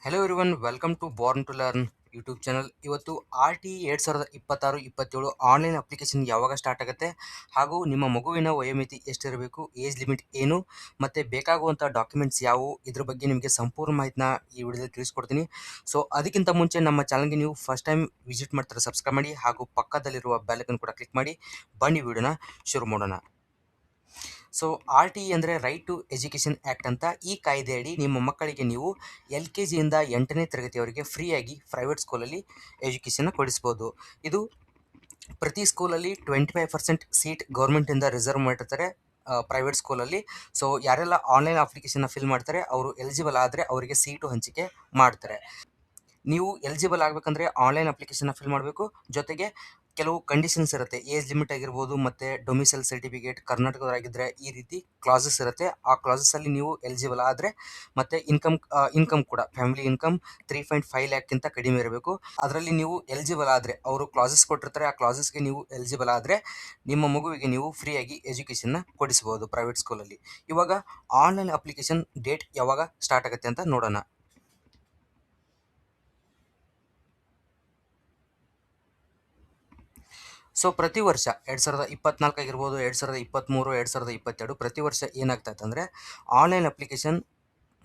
Hello everyone welcome to born to learn YouTube channel. ಇವತ್ತು R T 2026-27 online application ಯಾವಾಗ start ಆಗುತ್ತೆ, ಹಾಗೂ ನಿಮ್ಮ ಮಗುವಿನ ವಯೋಮಿತಿ ಎಷ್ಟಿರಬೇಕು, ಏಜ್ ಲಿಮಿಟ್ ಏನು, ಮತ್ತು ಬೇಕಾಗುವಂಥ ಡಾಕ್ಯುಮೆಂಟ್ಸ್ ಯಾವುವು, ಇದ್ರ ಬಗ್ಗೆ ನಿಮಗೆ ಸಂಪೂರ್ಣ ಮಾಹಿತಿನ ಈ ವಿಡಿಯೋದಲ್ಲಿ ತಿಳಿಸ್ಕೊಡ್ತೀನಿ. ಸೊ ಅದಕ್ಕಿಂತ ಮುಂಚೆ ನಮ್ಮ ಚಾನಲ್ಗೆ ನೀವು ಫಸ್ಟ್ ಟೈಮ್ ವಿಸಿಟ್ ಮಾಡ್ತಾರೆ ಸಬ್ಸ್ಕ್ರೈಬ್ ಮಾಡಿ, ಹಾಗೂ ಪಕ್ಕದಲ್ಲಿರುವ ಬೆಲ್ಲೈಕನ್ ಕೂಡ ಕ್ಲಿಕ್ ಮಾಡಿ. ಬನ್ನಿ ವಿಡಿಯೋನ ಶುರು ಮಾಡೋಣ. ಸೊ ಆರ್ ಟಿ ಅಂದರೆ ರೈಟ್ ಟು ಎಜುಕೇಷನ್ ಆ್ಯಕ್ಟ್ ಅಂತ. ಈ ಕಾಯ್ದೆಯಡಿ ನಿಮ್ಮ ಮಕ್ಕಳಿಗೆ ನೀವು LKG ಇಂದ 8ನೇ ತರಗತಿಯವರೆಗೆ ಫ್ರೀಯಾಗಿ ಪ್ರೈವೇಟ್ ಸ್ಕೂಲಲ್ಲಿ ಎಜುಕೇಷನ್ನ ಕೊಡಿಸ್ಬೋದು. ಇದು ಪ್ರತಿ ಸ್ಕೂಲಲ್ಲಿ 25% ಸೀಟ್ ಗೌರ್ಮೆಂಟಿಂದ ರಿಸರ್ವ್ ಮಾಡಿರ್ತಾರೆ ಪ್ರೈವೇಟ್ ಸ್ಕೂಲಲ್ಲಿ. ಸೊ ಯಾರೆಲ್ಲ ಆನ್ಲೈನ್ ಅಪ್ಲಿಕೇಶನ್ನ ಫಿಲ್ ಮಾಡ್ತಾರೆ ಅವರು ಎಲಿಜಿಬಲ್ ಆದರೆ ಅವರಿಗೆ ಸೀಟು ಹಂಚಿಕೆ ಮಾಡ್ತಾರೆ. ನೀವು ಎಲಿಜಿಬಲ್ ಆಗಬೇಕಂದ್ರೆ ಆನ್ಲೈನ್ ಅಪ್ಲಿಕೇಶನ್ನ ಫಿಲ್ ಮಾಡಬೇಕು. ಜೊತೆಗೆ ಕೆಲವು ಕಂಡೀಷನ್ಸ್ ಇರುತ್ತೆ, ಏಜ್ ಲಿಮಿಟ್ ಆಗಿರ್ಬೋದು, ಮತ್ತು ಡೊಮಿಸೈಲ್ ಸರ್ಟಿಫಿಕೇಟ್ ಕರ್ನಾಟಕದವರಾಗಿದ್ದರೆ ಈ ರೀತಿ ಕ್ಲಾಸಸ್ ಇರುತ್ತೆ. ಆ ಕ್ಲಾಸಸ್ಸಲ್ಲಿ ನೀವು ಎಲಿಜಿಬಲ್ ಆದರೆ, ಮತ್ತು ಇನ್ಕಮ್ ಕೂಡ ಫ್ಯಾಮಿಲಿ ಇನ್ಕಮ್ 3.5 ಲ್ಯಾಕ್ಗಿಂತ ಕಡಿಮೆ ಇರಬೇಕು. ಅದರಲ್ಲಿ ನೀವು ಎಲಿಜಿಬಲ್ ಆದರೆ, ಅವರು ಕ್ಲಾಸಸ್ ಕೊಟ್ಟಿರ್ತಾರೆ, ಆ ಕ್ಲಾಸಸ್ಗೆ ನೀವು ಎಲಿಜಿಬಲ್ ಆದರೆ ನಿಮ್ಮ ಮಗುವಿಗೆ ನೀವು ಫ್ರೀಯಾಗಿ ಎಜುಕೇಷನ್ನ ಕೊಡಿಸ್ಬೋದು ಪ್ರೈವೇಟ್ ಸ್ಕೂಲಲ್ಲಿ. ಇವಾಗ ಆನ್ಲೈನ್ ಅಪ್ಲಿಕೇಶನ್ ಡೇಟ್ ಯಾವಾಗ ಸ್ಟಾರ್ಟ್ ಆಗುತ್ತೆ ಅಂತ ನೋಡೋಣ. ಸೊ ಪ್ರತಿ ವರ್ಷ 2024 ಆಗಿರ್ಬೋದು, 2023, 2022 ಪ್ರತಿ ವರ್ಷ ಏನಾಗ್ತಾಯಿತ್ತು ಅಂದರೆ ಆನ್ಲೈನ್ ಅಪ್ಲಿಕೇಶನ್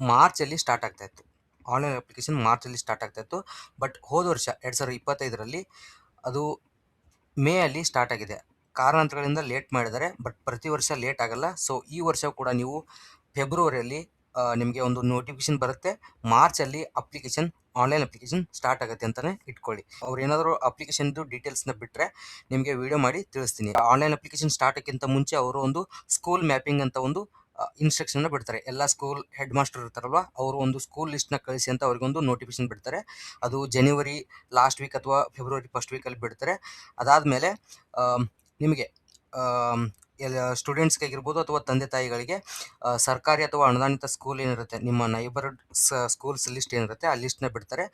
ಮಾರ್ಚಲ್ಲಿ ಸ್ಟಾರ್ಟ್ ಆಗ್ತಾಯಿತ್ತು. ಬಟ್ ಹೋದ ವರ್ಷ 2025ರಲ್ಲಿ ಅದು ಮೇ ಅಲ್ಲಿ ಸ್ಟಾರ್ಟ್ ಆಗಿದೆ. ಕಾರಣಾಂತರಗಳಿಂದ ಲೇಟ್ ಮಾಡಿದ್ದಾರೆ, ಬಟ್ ಪ್ರತಿ ವರ್ಷ ಲೇಟ್ ಆಗಲ್ಲ. ಸೊ ಈ ವರ್ಷ ಕೂಡ ನೀವು ಫೆಬ್ರವರಿಯಲ್ಲಿ ನಿಮಗೆ ಒಂದು ನೋಟಿಫಿಕೇಶನ್ ಬರುತ್ತೆ. ಮಾರ್ಚಲ್ಲಿ ಆನ್ಲೈನ್ ಅಪ್ಲಿಕೇಶನ್ ಸ್ಟಾರ್ಟ್ ಆಗುತ್ತೆ ಅಂತಲೇ ಇಟ್ಕೊಳ್ಳಿ. ಅವ್ರು ಏನಾದರೂ ಅಪ್ಲಿಕೇಶನ್ದು ಡೀಟೇಲ್ಸ್ನ ಬಿಟ್ಟರೆ ನಿಮಗೆ ವಿಡಿಯೋ ಮಾಡಿ ತಿಳಿಸ್ತೀನಿ. ಆನ್ಲೈನ್ ಅಪ್ಲಿಕೇಶನ್ ಸ್ಟಾರ್ಟಕ್ಕಿಂತ ಮುಂಚೆ ಅವರು ಒಂದು ಸ್ಕೂಲ್ ಮ್ಯಾಪಿಂಗ್ ಅಂತ ಒಂದು ಇನ್ಸ್ಟ್ರಕ್ಷನ್ನ ಬಿಡ್ತಾರೆ. ಎಲ್ಲ ಸ್ಕೂಲ್ ಹೆಡ್ ಮಾಸ್ಟರ್ ಇರ್ತಾರಲ್ವ, ಅವರು ಒಂದು ಸ್ಕೂಲ್ ಲಿಸ್ಟ್ನ ಕಳಿಸಿ ಅಂತ ಅವ್ರಿಗೊಂದು ನೋಟಿಫಿಕೇಶನ್ ಬಿಡ್ತಾರೆ. ಅದು ಜನವರಿ ಲಾಸ್ಟ್ ವೀಕ್ ಅಥವಾ ಫೆಬ್ರವರಿ ಫಸ್ಟ್ ವೀಕಲ್ಲಿ ಬಿಡ್ತಾರೆ. ಅದಾದಮೇಲೆ ನಿಮಗೆ ಸ್ಟೂಡೆಂಟ್ಸ್ಗೆ ಆಗಿರ್ಬೋದು ಅಥವಾ ತಂದೆ ತಾಯಿಗಳಿಗೆ ಸರ್ಕಾರಿ ಅಥವಾ ಅನುದಾನಿತ ಸ್ಕೂಲ್ ಏನಿರುತ್ತೆ, ನಿಮ್ಮ ನೈಬರ್ಹುಡ್ ಸ್ಕೂಲ್ಸ್ ಲಿಸ್ಟ್ ಏನಿರುತ್ತೆ ಆ ಲಿಸ್ಟ್ನ ಬಿಡ್ತಾರೆ.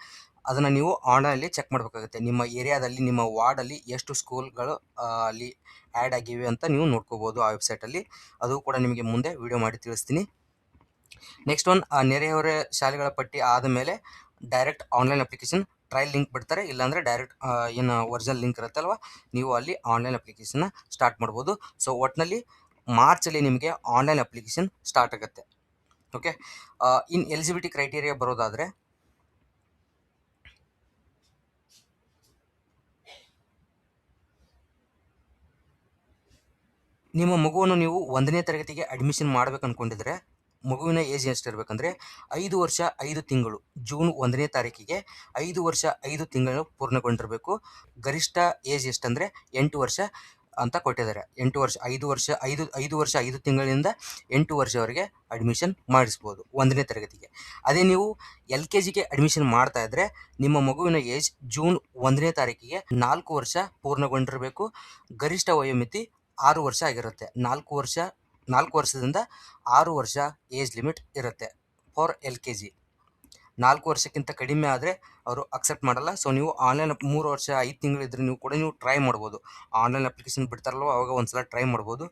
ಅದನ್ನು ನೀವು ಆನ್ಲೈನಲ್ಲಿ ಚೆಕ್ ಮಾಡಬೇಕಾಗುತ್ತೆ. ನಿಮ್ಮ ಏರಿಯಾದಲ್ಲಿ, ನಿಮ್ಮ ವಾರ್ಡಲ್ಲಿ ಎಷ್ಟು ಸ್ಕೂಲ್ಗಳು ಅಲ್ಲಿ ಆ್ಯಡ್ ಆಗಿವೆ ಅಂತ ನೀವು ನೋಡ್ಕೋಬೋದು ಆ ವೆಬ್ಸೈಟಲ್ಲಿ. ಅದು ಕೂಡ ನಿಮಗೆ ಮುಂದೆ ವಿಡಿಯೋ ಮಾಡಿ ತಿಳಿಸ್ತೀನಿ. ನೆಕ್ಸ್ಟ್ ನೆರೆಹೊರೆ ಶಾಲೆಗಳ ಪಟ್ಟಿ ಆದಮೇಲೆ direct online application trial link ಬಿಡ್ತಾರೆ. ಇಲ್ಲಾಂದರೆ ಡೈರೆಕ್ಟ್ ಏನು ಒರಿಜಿನಲ್ ಲಿಂಕ್ ಇರುತ್ತಲ್ವ, ನೀವು ಅಲ್ಲಿ ಆನ್ಲೈನ್ ಅಪ್ಲಿಕೇಶನ್ನ ಸ್ಟಾರ್ಟ್ ಮಾಡ್ಬೋದು. ಸೊ ಒಟ್ಟಿನಲ್ಲಿ ಮಾರ್ಚಲ್ಲಿ ನಿಮಗೆ ಆನ್ಲೈನ್ ಅಪ್ಲಿಕೇಶನ್ ಸ್ಟಾರ್ಟ್ ಆಗುತ್ತೆ. ಓಕೆ, ಇನ್ ಎಲಿಜಿಬಿಲಿಟಿ ಕ್ರೈಟೀರಿಯಾ ಬರೋದಾದರೆ, ನಿಮ್ಮ ಮಗುವನ್ನು ನೀವು 1ನೇ ತರಗತಿಗೆ ಅಡ್ಮಿಷನ್ ಮಾಡ್ಬೇಕು ಅಂದ್ಕೊಂಡಿದ್ರೆ ಮಗುವಿನ ಏಜ್ ಎಷ್ಟಿರಬೇಕಂದ್ರೆ 5 ವರ್ಷ 5 ತಿಂಗಳು. ಜೂನ್ 1ನೇ ತಾರೀಕಿಗೆ 5 ವರ್ಷ 5 ತಿಂಗಳು ಪೂರ್ಣಗೊಂಡಿರಬೇಕು. ಗರಿಷ್ಠ ಏಜ್ ಎಷ್ಟಂದರೆ 8 ವರ್ಷ ಅಂತ ಕೊಟ್ಟಿದ್ದಾರೆ. 8 ವರ್ಷ 5 ವರ್ಷ 5 ತಿಂಗಳಿಂದ 8 ವರ್ಷವರೆಗೆ ಅಡ್ಮಿಷನ್ ಮಾಡಿಸ್ಬೋದು 1ನೇ ತರಗತಿಗೆ. ಅದೇ ನೀವು LKGಗೆ ಅಡ್ಮಿಷನ್ ಮಾಡ್ತಾ ಇದ್ದರೆ ನಿಮ್ಮ ಮಗುವಿನ ಏಜ್ ಜೂನ್ 1ನೇ ತಾರೀಕಿಗೆ 4 ವರ್ಷ ಪೂರ್ಣಗೊಂಡಿರಬೇಕು. ಗರಿಷ್ಠ ವಯೋಮಿತಿ 6 ವರ್ಷ ಆಗಿರುತ್ತೆ. 4 ವರ್ಷದಿಂದ 6 ವರ್ಷ ಏಜ್ ಲಿಮಿಟ್ ಇರುತ್ತೆ ಫಾರ್ LKG. 4 ವರ್ಷಕ್ಕಿಂತ ಕಡಿಮೆ ಆದರೆ ಅವರು ಅಕ್ಸೆಪ್ಟ್ ಮಾಡಲ್ಲ. ಸೊ ನೀವು ಆನ್ಲೈನ್ 3 ವರ್ಷ 5 ತಿಂಗಳಿದ್ರೆ ನೀವು ಟ್ರೈ ಮಾಡ್ಬೋದು. ಆನ್ಲೈನ್ ಅಪ್ಲಿಕೇಶನ್ ಬಿಡ್ತಾರಲ್ವ ಅವಾಗ ಒಂದ್ಸಲ ಟ್ರೈ ಮಾಡ್ಬೋದು.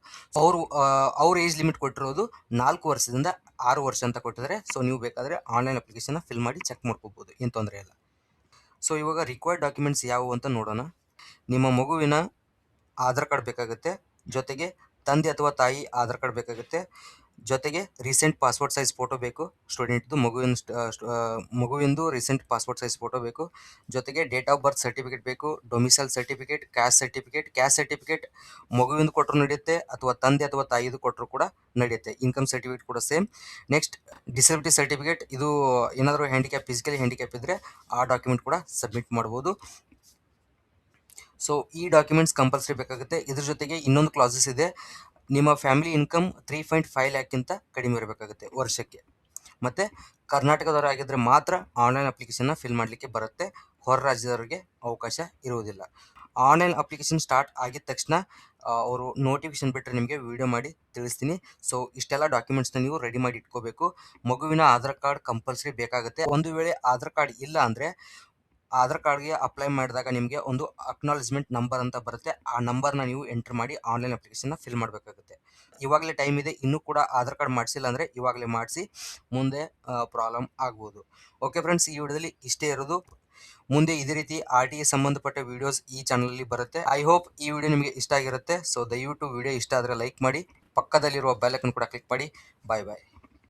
ಅವ್ರ ಏಜ್ ಲಿಮಿಟ್ ಕೊಟ್ಟಿರೋದು 4 ವರ್ಷದಿಂದ 6 ವರ್ಷ ಅಂತ ಕೊಟ್ಟಿದ್ದಾರೆ. ಸೊ ನೀವು ಬೇಕಾದರೆ ಆನ್ಲೈನ್ ಅಪ್ಲಿಕೇಶನ್ನ ಫಿಲ್ ಮಾಡಿ ಚೆಕ್ ಮಾಡ್ಕೋಬೋದು, ಏನು ತೊಂದರೆ ಇಲ್ಲ. ಸೊ ಇವಾಗ ರಿಕ್ವೈರ್ಡ್ ಡಾಕ್ಯುಮೆಂಟ್ಸ್ ಯಾವುವು ಅಂತ ನೋಡೋಣ. ನಿಮ್ಮ ಮಗುವಿನ ಆಧಾರ್ ಕಾರ್ಡ್ ಬೇಕಾಗುತ್ತೆ, ಜೊತೆಗೆ ತಂದೆ ಅಥವಾ ತಾಯಿ ಆಧಾರ್ ಕಾರ್ಡ್ ಬೇಕಾಗುತ್ತೆ, ಜೊತೆಗೆ ರೀಸೆಂಟ್ ಪಾಸ್ಪೋರ್ಟ್ ಸೈಜ್ ಫೋಟೋ ಬೇಕು ಸ್ಟೂಡೆಂಟ್ದು. ಮಗುವಿಂದು ರೀಸೆಂಟ್ ಪಾಸ್ಪೋರ್ಟ್ ಸೈಜ್ ಫೋಟೋ ಬೇಕು, ಜೊತೆಗೆ ಡೇಟ್ ಆಫ್ ಬರ್ತ್ ಸರ್ಟಿಫಿಕೇಟ್ ಬೇಕು, ಡೊಮಿಸೈಲ್ ಸರ್ಟಿಫಿಕೇಟ್, ಕ್ಯಾಸ್ಟ್ ಸರ್ಟಿಫಿಕೇಟ್ ಮಗುವಿಂದು ಕೊಟ್ಟರು ನಡೆಯುತ್ತೆ, ಅಥವಾ ತಂದೆ ಅಥವಾ ತಾಯಿದು ಕೊಟ್ಟರು ಕೂಡ ನಡೆಯುತ್ತೆ. ಇನ್ಕಮ್ ಸರ್ಟಿಫಿಕೇಟ್ ಕೂಡ ಸೇಮ್. ನೆಕ್ಸ್ಟ್ ಡಿಸಬಿಲಿಟಿ ಸರ್ಟಿಫಿಕೇಟ್, ಇದು ಏನಾದರೂ ಫಿಸಿಕಲಿ ಹ್ಯಾಂಡಿಕ್ಯಾಪ್ ಇದ್ದರೆ ಆ ಡಾಕ್ಯುಮೆಂಟ್ ಕೂಡ ಸಬ್ಮಿಟ್ ಮಾಡ್ಬೋದು. ಸೊ ಈ ಡಾಕ್ಯುಮೆಂಟ್ಸ್ ಕಂಪಲ್ಸರಿ ಬೇಕಾಗುತ್ತೆ. ಇದ್ರ ಜೊತೆಗೆ ಇನ್ನೊಂದು ಕ್ಲಾಸಸ್ ಇದೆ, ನಿಮ್ಮ ಫ್ಯಾಮಿಲಿ ಇನ್ಕಮ್ 3.5 ಲ್ಯಾಕ್ಗಿಂತ ಕಡಿಮೆ ಇರಬೇಕಾಗುತ್ತೆ ವರ್ಷಕ್ಕೆ. ಮತ್ತು ಕರ್ನಾಟಕದವರಾಗಿದ್ದರೆ ಮಾತ್ರ ಆನ್ಲೈನ್ ಅಪ್ಲಿಕೇಶನ್ನ ಫಿಲ್ ಮಾಡಲಿಕ್ಕೆ ಬರುತ್ತೆ, ಹೊರ ರಾಜ್ಯದವರಿಗೆ ಅವಕಾಶ ಇರುವುದಿಲ್ಲ. ಆನ್ಲೈನ್ ಅಪ್ಲಿಕೇಶನ್ ಸ್ಟಾರ್ಟ್ ಆಗಿದ ತಕ್ಷಣ ಅವರು ನೋಟಿಫಿಕೇಶನ್ ಬಿಟ್ಟರೆ ನಿಮಗೆ ವಿಡಿಯೋ ಮಾಡಿ ತಿಳಿಸ್ತೀನಿ. ಸೊ ಇಷ್ಟೆಲ್ಲ ಡಾಕ್ಯುಮೆಂಟ್ಸ್ನ ನೀವು ರೆಡಿ ಮಾಡಿ ಇಟ್ಕೋಬೇಕು. ಮಗುವಿನ ಆಧಾರ್ ಕಾರ್ಡ್ ಕಂಪಲ್ಸರಿ ಬೇಕಾಗುತ್ತೆ. ಒಂದು ವೇಳೆ ಆಧಾರ್ ಕಾರ್ಡ್ ಇಲ್ಲ ಅಂದರೆ ಆಧಾರ್ ಕಾರ್ಡ್ಗೆ ಅಪ್ಲೈ ಮಾಡಿದಾಗ ನಿಮಗೆ ಒಂದು ಅಕ್ನಾಲಜ್ಮೆಂಟ್ ನಂಬರ್ ಅಂತ ಬರುತ್ತೆ. ಆ ನಂಬರ್ನ ನೀವು ಎಂಟರ್ ಮಾಡಿ ಆನ್ಲೈನ್ ಅಪ್ಲಿಕೇಶನ್ನ ಫಿಲ್ ಮಾಡಬೇಕಾಗುತ್ತೆ. ಇವಾಗಲೇ ಟೈಮ್ ಇದೆ. ಇನ್ನೂ ಕೂಡ ಆಧಾರ್ ಕಾರ್ಡ್ ಮಾಡಿಸಿಲ್ಲ ಅಂದರೆ ಇವಾಗಲೇ ಮಾಡಿಸಿ, ಮುಂದೆ ಪ್ರಾಬ್ಲಮ್ ಆಗ್ಬೋದು. ಓಕೆ ಫ್ರೆಂಡ್ಸ್, ಈ ವಿಡಿಯೋದಲ್ಲಿ ಇಷ್ಟೇ ಇರೋದು. ಮುಂದೆ ಇದೇ ರೀತಿ RTI ಸಂಬಂಧಪಟ್ಟ ವಿಡಿಯೋಸ್ ಈ ಚಾನಲಲ್ಲಿ ಬರುತ್ತೆ. ಐ ಹೋಪ್ ಈ ವಿಡಿಯೋ ನಿಮಗೆ ಇಷ್ಟ ಆಗಿರುತ್ತೆ. ಸೊ ದಯವಿಟ್ಟು ವಿಡಿಯೋ ಇಷ್ಟ ಆದರೆ ಲೈಕ್ ಮಾಡಿ, ಪಕ್ಕದಲ್ಲಿರುವ ಬೆಲ್ ಐಕನ್ ಕೂಡ ಕ್ಲಿಕ್ ಮಾಡಿ. ಬಾಯ್ ಬಾಯ್.